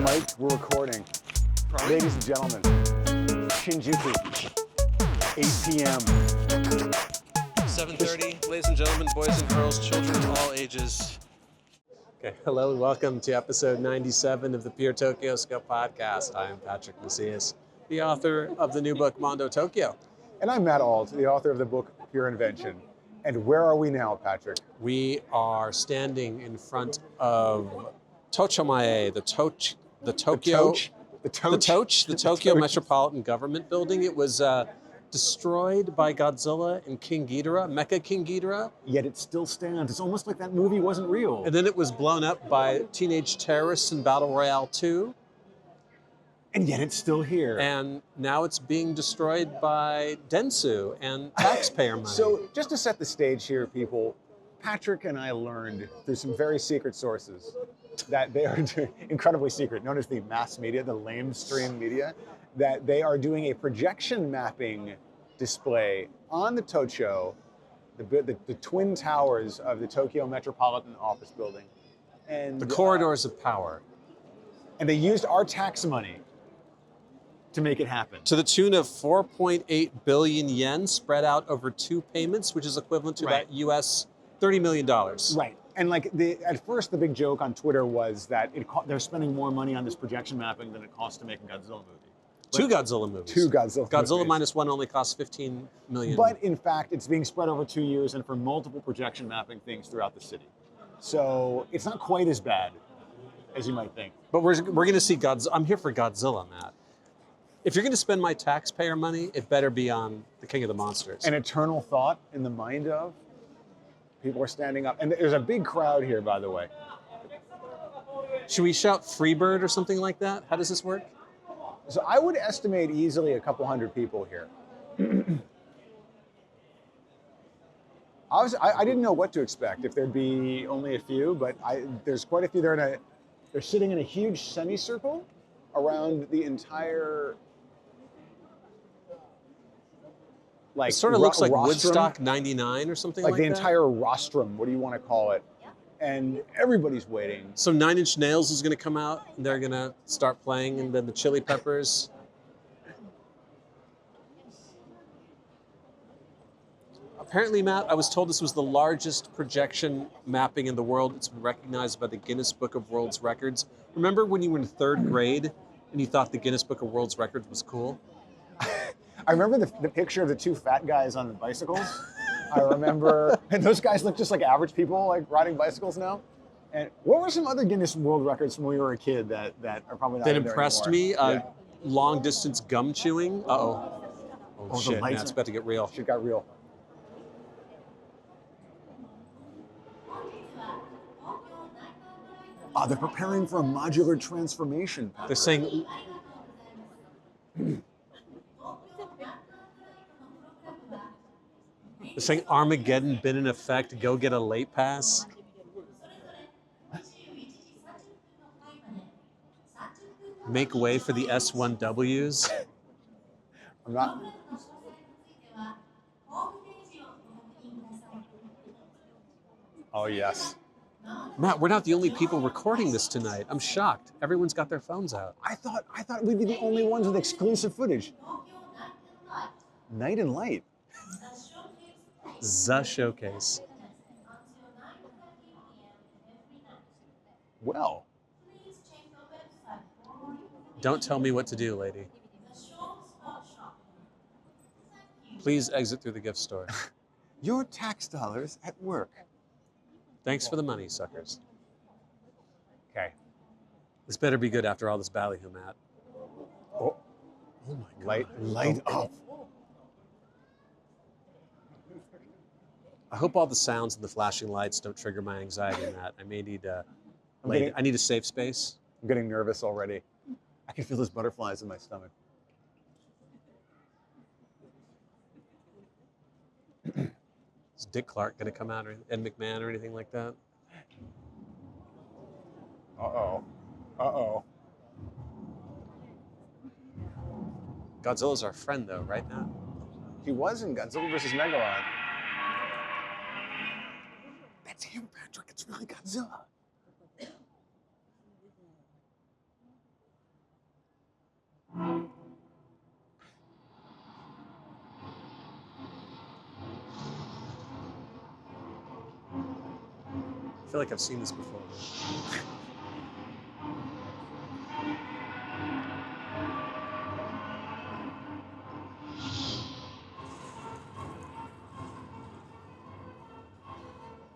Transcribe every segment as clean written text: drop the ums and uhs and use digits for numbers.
Mike, we're recording. Probably. Ladies and gentlemen, Shinjuku, 8 p.m. 7:30, ladies and gentlemen, boys and girls, children of all ages. Okay, hello and welcome to episode 97 of the PURE TOKYOSCOPE Podcast. I am Patrick Macias, the author of the new book, Mondo Tokyo. And I'm Matt Alt, the author of the book, Pure Invention. And where are we now, Patrick? We are standing in front of Tochomae, the Tokyo Metropolitan Government Building. It was destroyed by Godzilla and King Ghidorah, Mecha King Ghidorah. Yet it still stands. It's almost like that movie wasn't real. And then it was blown up by teenage terrorists in Battle Royale 2. And yet it's still here. And now it's being destroyed by Dentsu and taxpayer money. So just to set the stage here, people, Patrick and I learned through some very secret sources that they are doing, incredibly secret, known as the mass media, the lamestream media, that they are doing a projection mapping display on the Tocho, the twin towers of the Tokyo Metropolitan Office Building. And the corridors of power. And they used our tax money to make it happen. To the tune of 4.8 billion yen spread out over 2 payments, which is equivalent to about US $30 million. Right. And like at first, the big joke on Twitter was that they're spending more money on this projection mapping than it costs to make a Godzilla movie. Two Godzilla movies. Godzilla movies. minus one only costs 15 million. But in fact, it's being spread over 2 years and for multiple projection mapping things throughout the city. So it's not quite as bad as you might think. But we're going to see Godzilla. I'm here for Godzilla, Matt. If you're going to spend my taxpayer money, it better be on the King of the Monsters. An eternal thought in the mind of. People are standing up. And there's a big crowd here, by the way. Should we shout Freebird or something like that? How does this work? So I would estimate easily a couple hundred people here. I didn't know what to expect, if there'd be only a few, but there's quite a few. They're sitting in a huge semicircle around the entire... It sort of looks like Woodstock 99 or something like that. Like the entire rostrum, what do you want to call it? And everybody's waiting. So 9 Inch Nails is going to come out, and they're going to start playing, and then the Chili Peppers. Apparently, Matt, I was told this was the largest projection mapping in the world. It's recognized by the Guinness Book of World Records. Remember when you were in 3rd grade and you thought the Guinness Book of World Records was cool? I remember the picture of the 2 fat guys on the bicycles. I remember, and those guys look just like average people, like riding bicycles now. And what were some other Guinness World Records from when we were a kid that are probably not that in there impressed anymore? me? Long distance gum chewing. Oh shit! Now it's about to get real. Shit got real. They're preparing for a modular transformation. They're saying. They're saying Armageddon been in effect, go get a late pass. Make way for the S1Ws. I'm not... Oh, yes. Matt, we're not the only people recording this tonight. I'm shocked. Everyone's got their phones out. I thought we'd be the only ones with exclusive footage. Night and Light. The showcase. Well. Don't tell me what to do, lady. Please exit through the gift store. Your tax dollars at work. Thanks for the money, suckers. Okay. This better be good after all this ballyhoo, Matt. Oh my God. Light up. I hope all the sounds and the flashing lights don't trigger my anxiety, Matt. I may need I need a safe space. I'm getting nervous already. I can feel those butterflies in my stomach. Is Dick Clark going to come out, or Ed McMahon, or anything like that? Uh-oh. Uh-oh. Godzilla's our friend, though, right, Matt? He was in Godzilla vs. Megalon. That's him, Patrick. It's really Godzilla. feel like I've seen this before.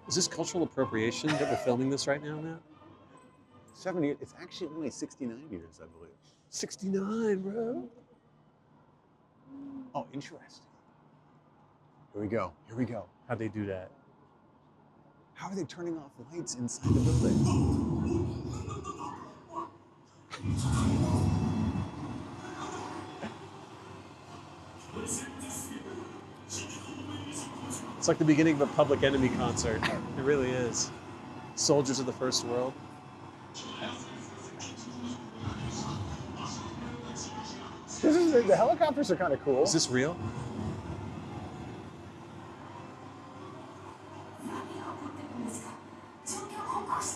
Is this cultural appropriation that we're filming this right now, Matt? 70, it's actually only 69 years, I believe. 69, bro. Oh, interesting. Here we go, here we go. How'd they do that? How are they turning off lights inside the building? It's like the beginning of a Public Enemy concert. It really is. Soldiers of the First World. The helicopters are kind of cool. Is this real?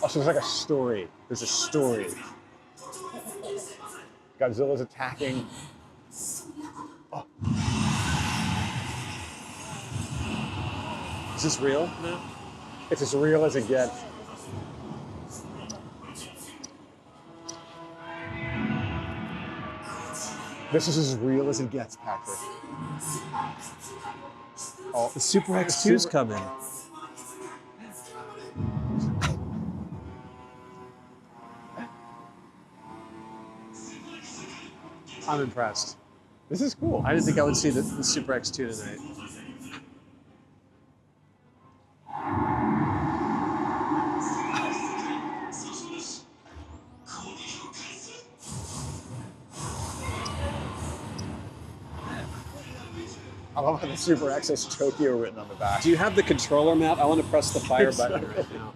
Oh, so there's like a story. There's a story. Godzilla's attacking. Oh. Is this real? No. It's as real as it gets. This is as real as it gets, Patrick. Oh, the Super X2's coming. I'm impressed. This is cool. I didn't think I would see the Super X2 tonight. I love how the Super X has Tokyo written on the back. Do you have the controller, Matt? I want to press the fire button right now.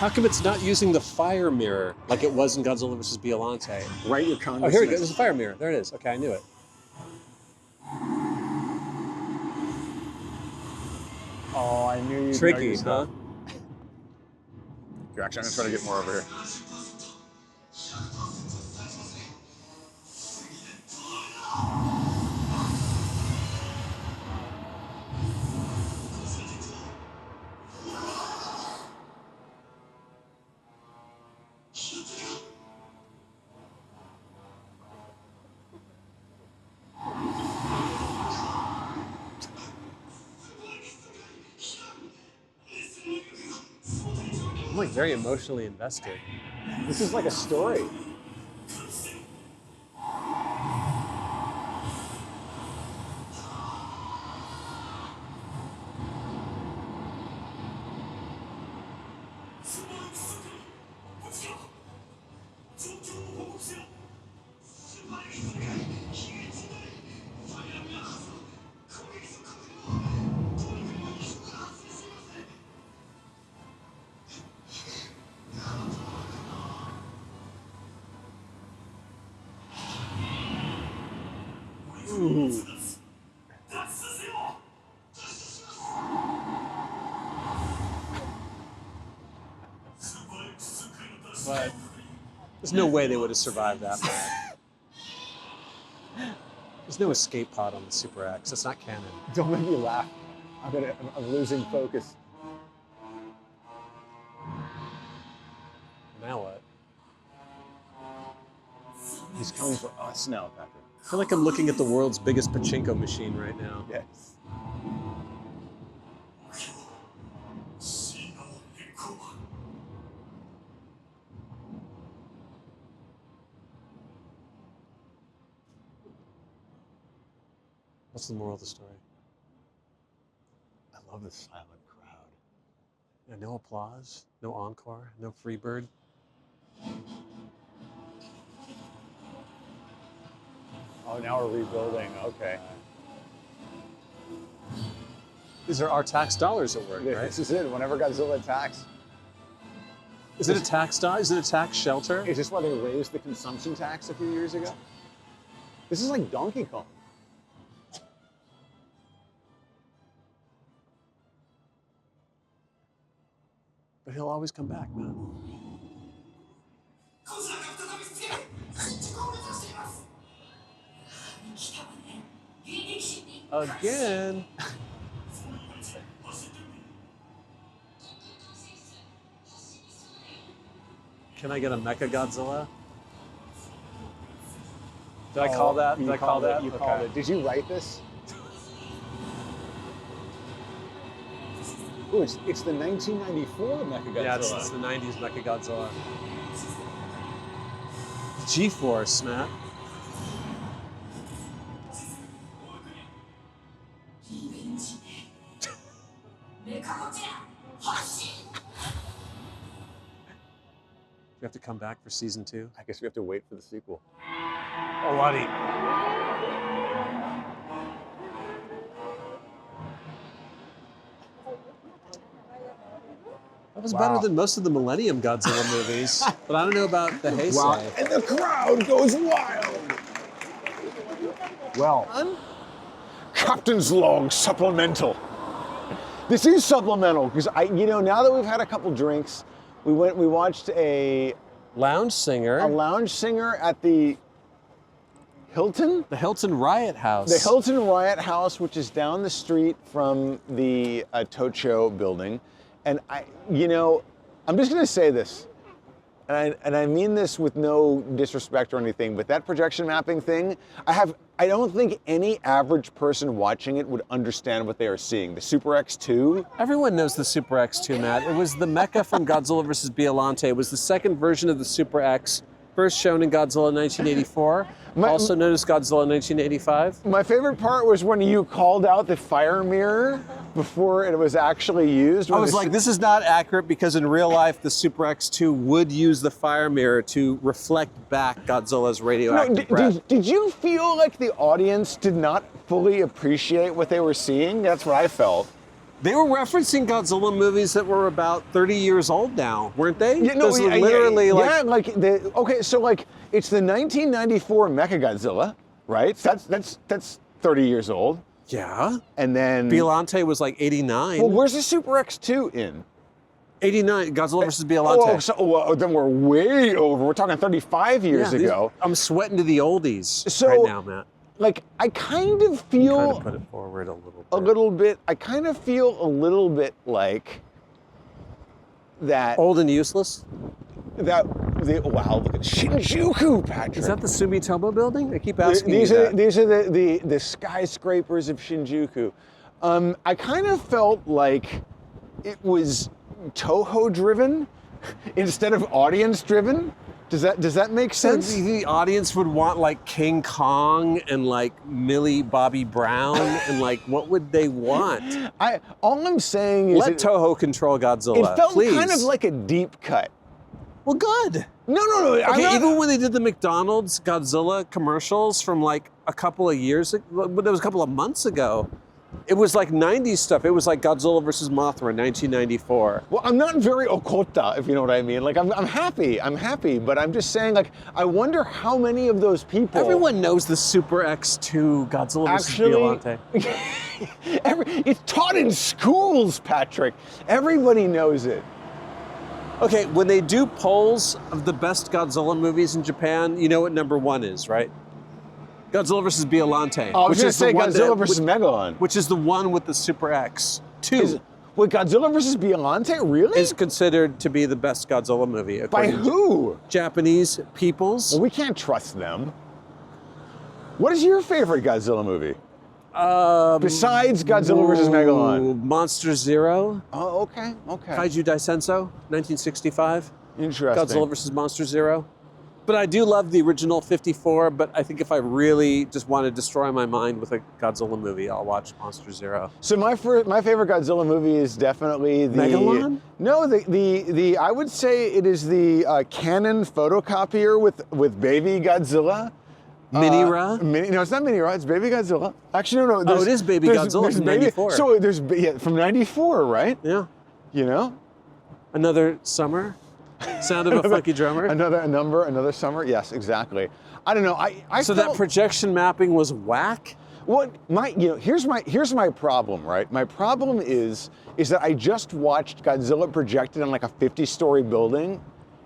How come it's not using the fire mirror like it was in Godzilla vs. Biollante? Right, your Oh, congressman. here we go. There's a fire mirror. There it is. Okay, I knew it. Oh, I knew you'd Tricky, know your huh? stuff. Here, actually, I'm gonna try to get more over here. I'm like very emotionally invested. This is like a story. Ooh. But there's no way they would have survived that bad. There's no escape pod on the Super X. That's not canon. Don't make me laugh. I'm losing focus. Now what? He's coming for us now, Patrick. I feel like I'm looking at the world's biggest pachinko machine right now. Yes. What's the moral of the story? I love the silent crowd. Yeah, no applause, no encore, no Freebird. Oh, now we're rebuilding. Okay. These are our tax dollars at work, Yeah, right? this is it. Whenever Godzilla attacks, Is it a tax dollar? Is it a tax shelter? is this why they raised the consumption tax a few years ago? This is like Donkey Kong. But he'll always come back, man. Again. Can I get a Mecha Godzilla? Did I call that? Did I call that? You called it. Did you write this? Ooh, it's the 1994 Mechagodzilla. Yeah, it's the 90s Mechagodzilla. G-Force, Matt. We have to come back for season 2. I guess we have to wait for the sequel. Oh, Lottie. That was better than most of the Millennium Godzilla movies, but I don't know about the Heisei. Wow. And the crowd goes wild. Well, Captain's Log supplemental. This is supplemental because now that we've had a couple drinks, we watched a Lounge singer. A lounge singer at the Hilton? The Hilton Riot House. The Hilton Riot House, which is down the street from the Tokyo building. And I'm just gonna say this, and I mean this with no disrespect or anything, but that projection mapping thing, I don't think any average person watching it would understand what they are seeing. The Super X2. Everyone knows the Super X2, Matt. It was the mecha from Godzilla vs. Biollante. It was the second version of the Super X, first shown in Godzilla 1984, also known as Godzilla 1985. My favorite part was when you called out the fire mirror before it was actually used. I was like, this is not accurate because in real life, the Super X2 would use the fire mirror to reflect back Godzilla's radioactive breath. Did you feel like the audience did not fully appreciate what they were seeing? That's what I felt. They were referencing Godzilla movies that were about 30 years old now, weren't they? Yeah, no, Those were literally it's the 1994 Mechagodzilla, right? That's 30 years old. Yeah. And then Biollante was like 89. Well, where's the Super X2 in? 89, Godzilla vs. Biollante. Then we're way over. We're talking 35 years ago. I'm sweating to the oldies right now, Matt. Like, I kind of feel... I'm trying to put it forward a little bit. A little bit. I kind of feel a little bit like that... Old and useless? Wow, look at Shinjuku, Patrick. Is that the Sumitomo building? I keep asking these you are, that. These are the skyscrapers of Shinjuku. I kind of felt like it was Toho-driven instead of audience-driven. Does that make sense? So the audience would want like King Kong and like Millie Bobby Brown and like what would they want? All I'm saying is let Toho control Godzilla. It felt please. kind of like a deep cut. Well, good. No. Okay, even when they did the McDonald's Godzilla commercials from like a couple of years ago, but it was a couple of months ago, it was like 90s stuff. It was like Godzilla versus Mothra, 1994. Well, I'm not very okota, if you know what I mean. Like, I'm happy, but I'm just saying, like, I wonder how many of those people... Everyone knows the Super X2 Godzilla versus Biollante. It's taught in schools, Patrick. Everybody knows it. Okay, when they do polls of the best Godzilla movies in Japan, you know what number 1 is, right? Godzilla vs. Biollante. I was going to say Godzilla vs. Megalon. Which is the one with the Super X. 2. Wait, Godzilla vs. Biollante? Really? Is considered to be the best Godzilla movie. By who? Japanese peoples. Well, we can't trust them. What is your favorite Godzilla movie? Besides Godzilla vs. Megalon. Monster Zero. Oh, okay. Kaiju Daisenso, 1965. Interesting. Godzilla vs. Monster Zero. But I do love the original 54, but I think if I really just want to destroy my mind with a Godzilla movie, I'll watch Monster Zero. So my favorite Godzilla movie is definitely the... Megalon? No, the I would say it is the Canon photocopier with Baby Godzilla. Mini-Ra? No, it's not Mini-Ra, it's Baby Godzilla. Actually, no. It is Baby Godzilla from 94. So there's, from 94, right? Yeah. You know? Another summer? Sound of a funky drummer? Another summer? Yes, exactly. I don't know, I So felt, that projection mapping was whack? Here's my problem, right? My problem is that I just watched Godzilla projected on like a 50-story building,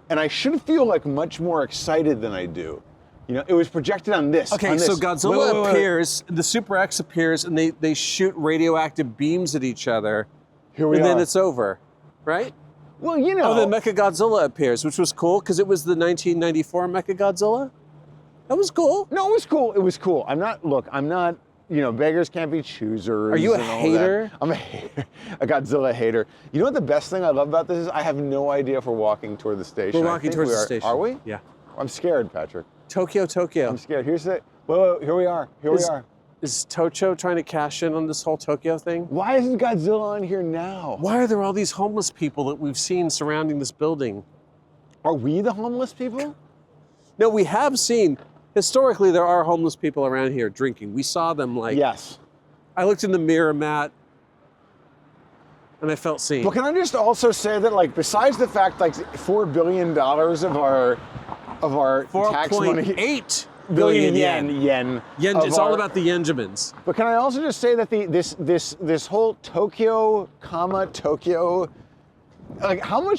and I should feel like much more excited than I do. It was projected on this. Okay, on this. so Godzilla Wait. appears, the Super X appears, and they shoot radioactive beams at each other. Here we and are. then it's over, right? Well, Oh, then Mechagodzilla appears, which was cool because it was the 1994 Mechagodzilla. That was cool. No, it was cool. It was cool. I'm not, beggars can't be choosers. Are you a and all hater? that. I'm a hater, a Godzilla hater. You know what the best thing I love about this is? I have no idea if we're walking toward the station. We're walking towards the station. Are we? Yeah. I'm scared, Patrick. Tokyo. I'm scared. Here's the, whoa, here we are. Here we are. Is Tocho trying to cash in on this whole Tokyo thing? Why isn't Godzilla on here now? Why are there all these homeless people that we've seen surrounding this building? Are we the homeless people? No, we have seen, historically, there are homeless people around here drinking. We saw them Yes. I looked in the mirror, Matt, and I felt seen. But can I just also say that, besides the fact, $4 billion of our tax money, 4.8 billion yen. yen. It's all about the Yenjamins. But can I also just say that this whole Tokyo, how much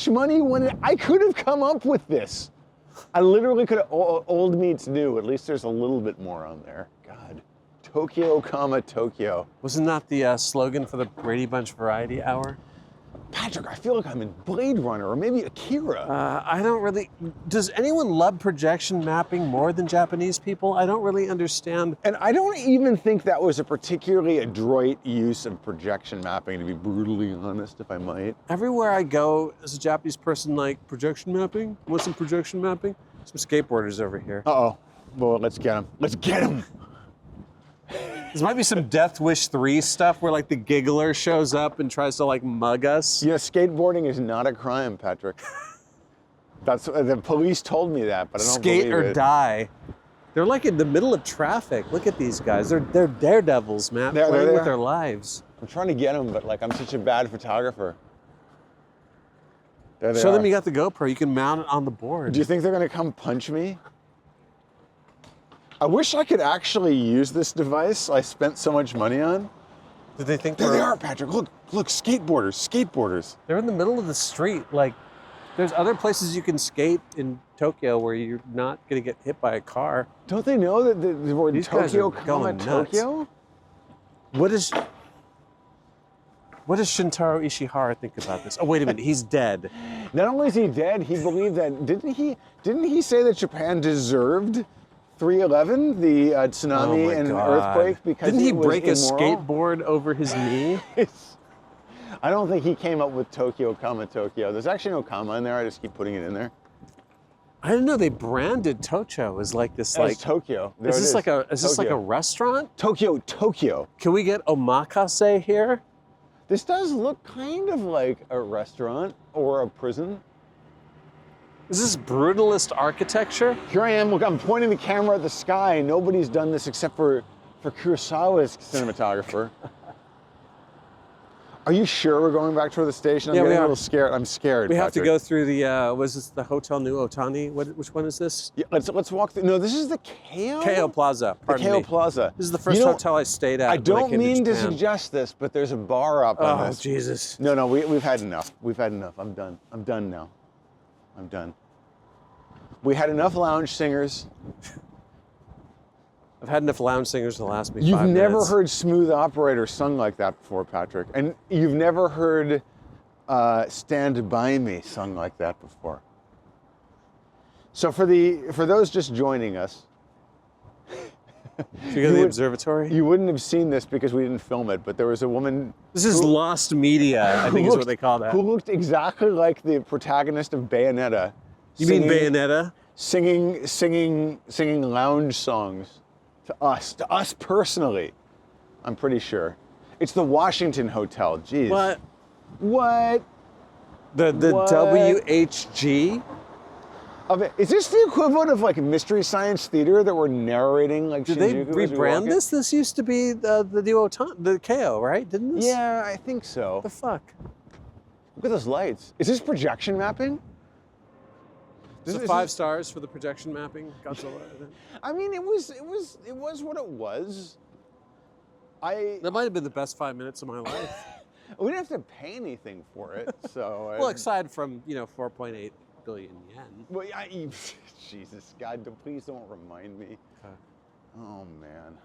money I could have come up with this. I literally could have, old meets new. At least there's a little bit more on there. God. Tokyo, Tokyo. Wasn't that the slogan for the Brady Bunch Variety Hour? Patrick, I feel like I'm in Blade Runner or maybe Akira. I don't really. Does anyone love projection mapping more than Japanese people? I don't really understand. And I don't even think that was a particularly adroit use of projection mapping, to be brutally honest, if I might. Everywhere I go as a Japanese person, projection mapping? Want some projection mapping? Some skateboarders over here. Uh-oh. Well, let's get them. Let's get them. There might be some Death Wish 3 stuff where the giggler shows up and tries to mug us. Skateboarding is not a crime, Patrick. That's the police told me that, but I don't believe it. Skate or die. They're in the middle of traffic. Look at these guys. They're daredevils, man. Playing with their lives. I'm trying to get them, but I'm such a bad photographer. There they Show are. them you got the GoPro. You can mount it on the board. Do you think they're gonna come punch me? I wish I could actually use this device I spent so much money on. Do they think There they are, Patrick. Look, skateboarders. They're in the middle of the street. There's other places you can skate in Tokyo where you're not going to get hit by a car. Don't they know that the word These guys Tokyo, are going nuts. Tokyo? What does Shintaro Ishihara think about this? Oh, wait a minute. He's dead. Not only is he dead, he believed that, didn't he say that Japan deserved 3/11, the tsunami and earthquake, because didn't he it was break a immoral? skateboard over his knee? I don't think he came up with Tokyo, Tokyo. There's actually no comma in there. I just keep putting it in there. I didn't know they branded Tocho as this It's Tokyo. There Is it this is this a restaurant? Tokyo. Can we get omakase here? This does look kind of like a restaurant or a prison. Is this brutalist architecture? Here I am. Look, I'm pointing the camera at the sky. Nobody's done this except for Kurosawa's cinematographer. Are you sure we're going back toward the station? I'm Yeah, we getting a are. little scared. I'm scared. We have to Patrick. go through the, was this the Hotel New Otani? Which one is this? Yeah, let's walk through. No, this is the Keio? Keio Plaza, The pardon Keio me. Plaza. This is the first You know, hotel I stayed at I when don't came mean to Japan. suggest this, but there's a bar up on Oh, this. Jesus. No, we've had enough. We've had enough. I'm done. I'm done now. I'm done. We had enough lounge singers. I've had enough lounge singers to last me 5 You've minutes. never heard Smooth Operator sung like that before, Patrick. And you've never heard Stand By Me sung like that before. So for those just joining us, Should we go to the observatory? you wouldn't have seen this because we didn't film it, but there was a woman This is lost media, I think is what they call that. who looked exactly like the protagonist of Bayonetta. You mean Bayonetta? Singing lounge songs to us personally. I'm pretty sure. It's the Washington Hotel. Jeez. What? What? The What? WHG? Is this the equivalent of Mystery Science Theater that we're narrating Did they Shinjuku as we walk rebrand in? this? This used to be the KO, right? Didn't this? Yeah, I think so. What the fuck? Look at those lights. Is this projection mapping? Is it 5 stars for the projection mapping, Godzilla? I mean, it was what it was. That might have been the best 5 minutes of my life. We didn't have to pay anything for it, so. Well, aside from 4.8 billion yen. Well, Jesus, God, please don't remind me. Okay. Oh man,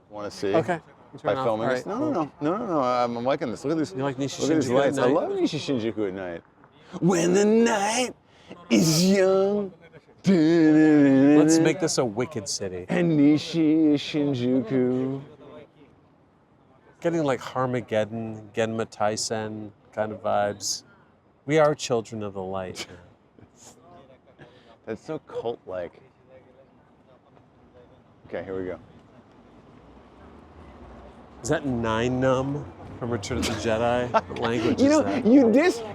want to see? Okay. By Turn off. filming All this? right. No. I'm liking this. Look at this. You like Nishi Look at these Shinjuku at lights. I night? love Nishi Shinjuku at night. When the night is young. Let's make this a wicked city. And Nishi is Shinjuku. Getting like Harmageddon, Genma Taisen kind of vibes. We are children of the light. That's so cult-like. Okay, here we go. Is that Nine Numb from Return of the Jedi? What language is that?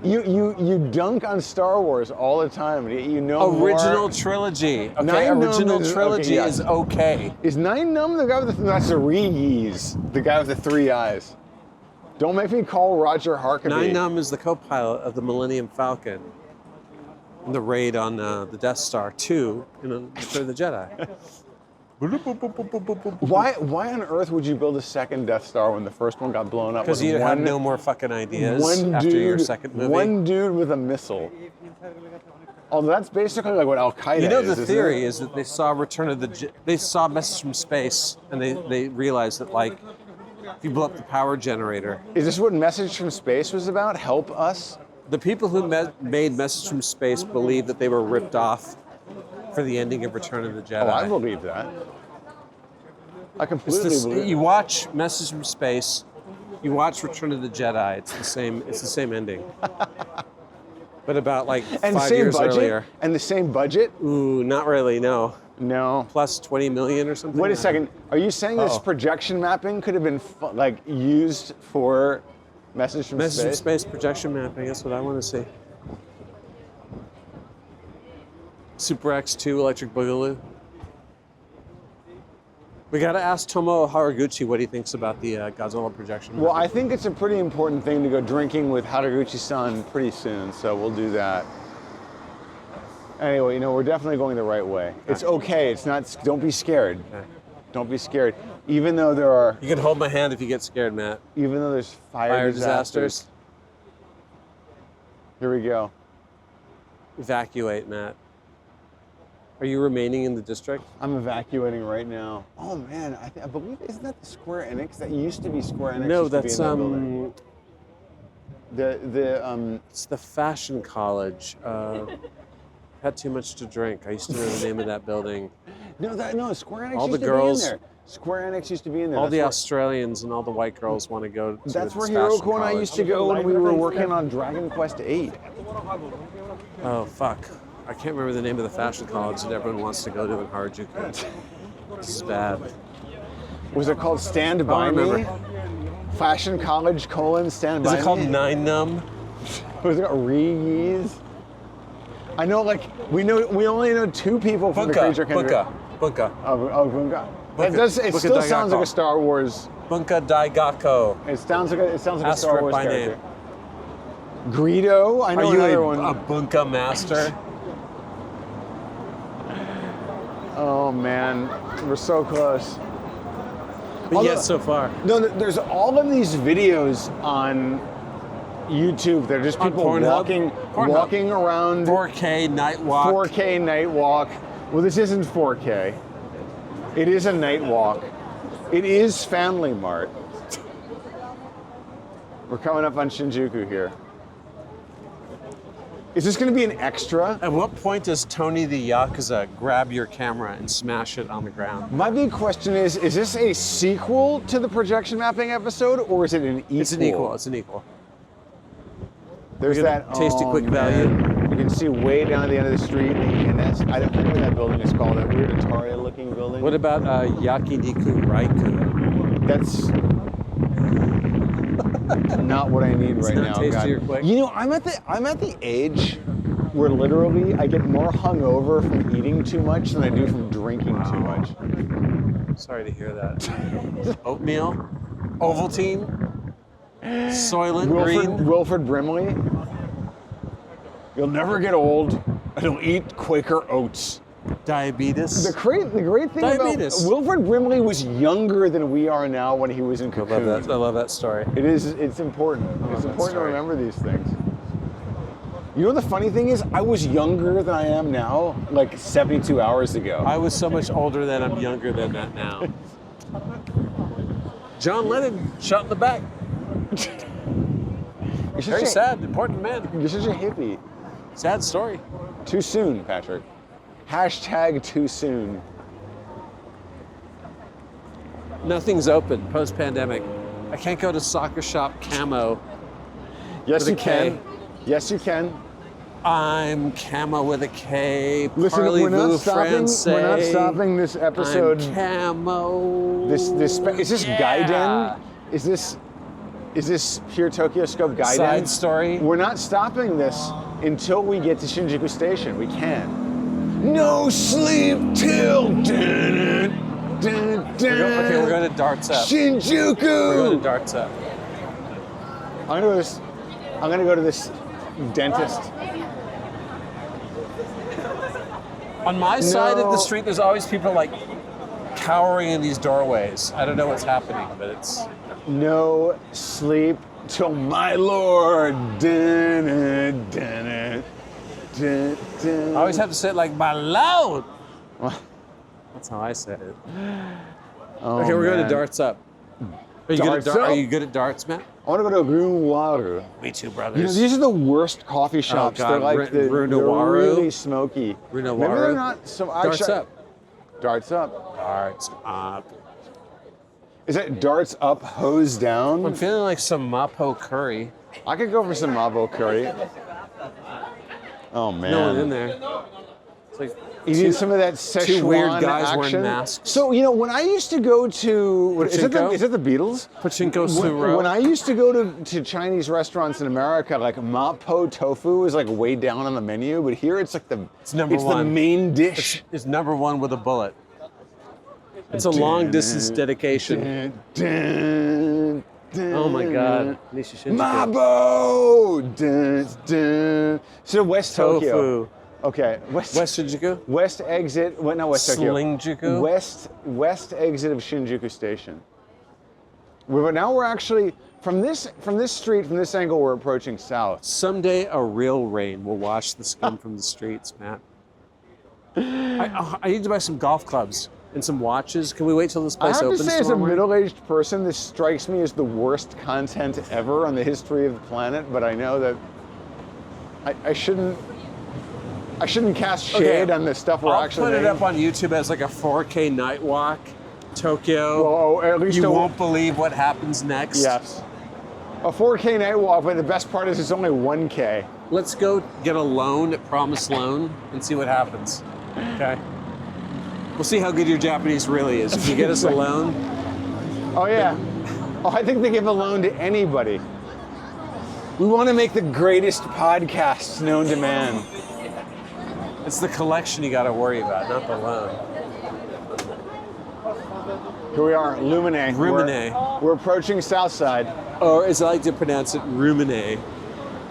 You dunk on Star Wars all the time. You know Original more. trilogy. Okay, Nine original Numb is- trilogy okay, yeah. is okay. Is Nine Numb the guy with the that's the Reeves, the guy with the 3 eyes? Don't make me call Roger Harkavy. Nine Numb is the co-pilot of the Millennium Falcon in the raid on the Death Star 2 in Return of the Jedi. Why on earth would you build a second Death Star when the first one got blown up? Because with you had no more fucking ideas one after dude, your second movie. One dude with a missile. Although that's basically like what Al Qaeda is. You know, the isn't theory it? is that they saw they saw Message from Space, and they realized that like if you blow up the power generator. Is this what Message from Space was about? Help us? The people who made Message from Space believed that they were ripped off for the ending of Return of the Jedi. Oh, I believe that. I completely believe You watch Message from Space, you watch Return of the Jedi. It's the same ending. But about like and 5 same years budget? earlier. And the same budget? Ooh, not really. No. No. Plus 20 million or something. Wait a second. Are you saying this Uh-oh. projection mapping could have been used for Message from Message from Space? Space projection mapping. That's what I want to see. Super X2 Electric Boogaloo. We got to ask Tomo Haraguchi what he thinks about the Godzilla projection mapping. Well, I think it's a pretty important thing to go drinking with Haraguchi-san pretty soon, so we'll do that. Anyway, we're definitely going the right way. It's okay. It's not. Don't be scared. Okay. Don't be scared. Even though there are. You can hold my hand if you get scared, Matt. Even though there's fire disasters. Here we go. Evacuate, Matt. Are you remaining in the district? I'm evacuating right now. Oh man, I believe isn't that the Square Enix? That used to be Square Enix. No, used to be that's in that building. It's the fashion college. Had too much to drink. I used to know the name of that building. No, Square Enix All used the to girls- be in there. Square Enix used to be in there. All the That's Australians and all the white girls want to go to That's this where fashion Hiroko and I college. used to go when we were working on Dragon Quest VIII. Oh, fuck. I can't remember the name of the fashion college that everyone wants to go to in Harajuku. This is bad. Was it called Stand I By Me? remember. Fashion College Stand By Is Me? it called Nine Numb? Was it called Re-Yeez? I know, we only know 2 people from the creature kindred. Bunka. Oh, Bunka. Bunka. It still Bunka sounds like Daigako. a Star Wars. Bunka Daigako. It sounds like a Star Asterisk Wars by character. name. Greedo. I know Are you another a one. Bunka master? Oh man, we're so close. But Although- yet so far. No, there's all of these videos on YouTube. They're just On people Pornhub? walking around 4K night walk. 4K night walk. Well, this isn't 4K. It is a night walk. It is Family Mart. We're coming up on Shinjuku here. Is this going to be an extra? At what point does Tony the Yakuza grab your camera and smash it on the ground? My big question is this a sequel to the projection mapping episode, or is it an equal? It's an equal. It's an equal. There's We get that a tasty quick man. value. You can see way down at the end of the street the ENS. I don't know what that building is called. That weird Atari-looking building. What about Yakiniku Raiku? That's not what I need right not now. tasty or God. quick? I'm at the age where literally I get more hungover from eating too much than I do from drinking too much. Sorry to hear that. Oatmeal, Ovaltine, Soylent Green. Wilfred Brimley. You'll never get old. It'll eat Quaker oats. Diabetes. The great thing Diabetes. about Wilford Brimley was younger than we are now when he was in I Cocoon. love that. I love that story. It's important. It's that important to story. remember these things. You know, the funny thing is, I was younger than I am now, like 72 hours ago. I was so much older then. I'm younger than that now. John Lennon shot in the back. Very sad. Important man. You're such a hippie. Sad story. Too soon, Patrick. Hashtag too soon. Nothing's open post-pandemic. I can't go to Soccer Shop Camo. Yes, With a you can. K. Yes, you can. I'm Camo with a K. Listen, we're not stopping. Francais. We're not stopping this episode. I'm Camo. Is this Gaiden? Is this Pure Tokyoscope Gaiden? Side story. We're not stopping this until we get to Shinjuku Station. We can. No sleep till Okay, we're going to Darts Up. Shinjuku. We're going to Darts Up. I'm gonna go to this dentist. On my side of No. the street, there's always people like cowering in these doorways. I don't know what's happening, but it's. No sleep till my lord. I always have to say it like my lord. That's how I say it. Oh, Okay, we're going to man. Darts Up. Are you, Darts Up? Are you good at darts, Matt? I want to go to Rue Noire. Me too, You know, brothers. these are the worst coffee shops. God, They're like Rue they're Noire? really smoky. Rue Maybe Noire? they're not so. Darts actually- Up. Darts up. Darts Up. Is that darts up, hose I'm down? feeling like some Mapo curry. I could go for some Mabo curry. Oh man. No one in there. It's like You need some of that Szechuan two weird guys action. wearing masks. So you know when I used to go to is it Pachinko? the Beatles? Pachinko Suro. When I used to go to Chinese restaurants in America, like mapo tofu is like way down on the menu, but here it's like It's number the one. main dish. It's number one with a bullet. It's a long distance dedication. Oh my God. Nisha Shinjuku. Mabo! So West Tokyo. Tofu. Okay, West Shinjuku? West exit. What? No, West Tokyo. Slingjuku? West exit of Shinjuku Station. Now we're actually from this street, from this angle, we're approaching south. Someday a real rain will wash the scum from the streets, Matt. I need to buy some golf clubs and some watches. Can we wait till this I place have to opens say, as a tomorrow morning? middle-aged person, this strikes me as the worst content ever on the history of the planet. But I know that I shouldn't cast shade on the stuff we're I'll actually put it making. up on YouTube as like a 4K night walk, Tokyo. Well, at least You won't believe what happens next. Yes. A 4K night walk, but the best part is it's only 1K. Let's go get a loan at Promise Loan and see what happens. Okay. We'll see how good your Japanese really is. If you get us a loan, Oh yeah. Oh, I think they give a loan to anybody. We want to make the greatest podcasts known to man. it's the collection you got to worry about, not the loan. Here we are, Lumine. Rumine. We're approaching Southside. Or as I like to pronounce it, Rumine.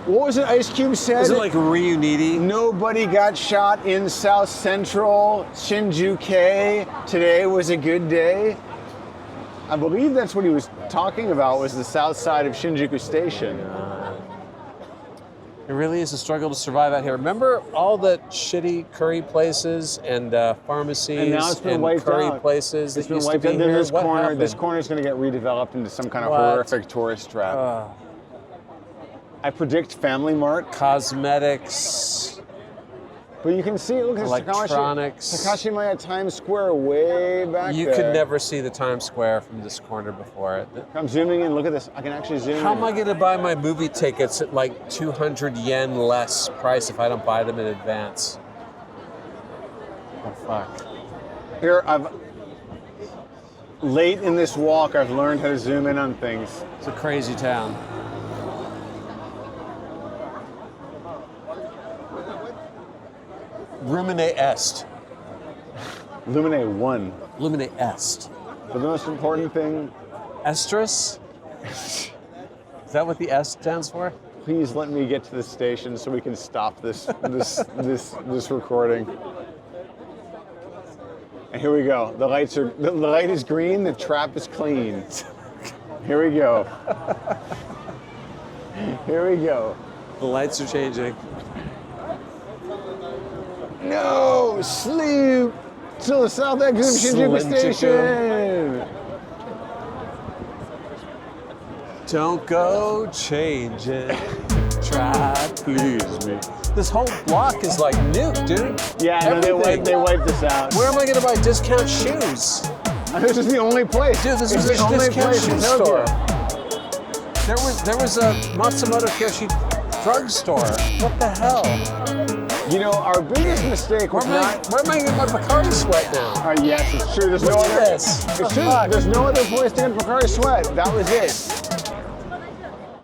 What was it Ice Cube said? Is it like Reuniti? Nobody got shot in South Central Shinjuku. Today was a good day. I believe that's what he was talking about, was the south side of Shinjuku Station. It really is a struggle to survive out here. Remember all the shitty curry places and pharmacies And now it's been wiped curry out. places It's that been used to wiped be out. Then here? this What corner, happened? this corner's going to get redeveloped into some kind of What? horrific tourist trap. I predict Family Mart. Cosmetics. But you can see, look at Electronics. Takashimaya Times Square way back You there. could never see the Times Square from this corner before it. I'm zooming in, look at this. I can actually zoom How in. am I going to buy my movie tickets at like 200 yen less price if I don't buy them in advance? Oh, fuck. Here, late in this walk, I've learned how to zoom in on things. It's a crazy town. Rumine Est. Lumine 1. Lumine Est. But the most important thing, Estrus? Is that what the S stands for? please let me get to the station so we can stop this recording. And here we go. The light is green. The trap is clean. Here we go. Here we go. The lights are changing. No, sleep till the south exit of Shinjuku Station. Don't go changing. Try please me. This whole block is like nuked, dude. Yeah, no, they wiped this out. Where am I going to buy discount shoes? This is the only place. Dude, this It's is the a only discount place shoe in store. Tokyo. There was a Matsumoto Kyoshi drugstore. What the hell? You know, our biggest mistake was Where am I getting my Bacardi sweat now? Yes, it's true. There's no Look other. at this. It's Oh, true. fuck. There's no other place to get Bacardi Sweat. That was it.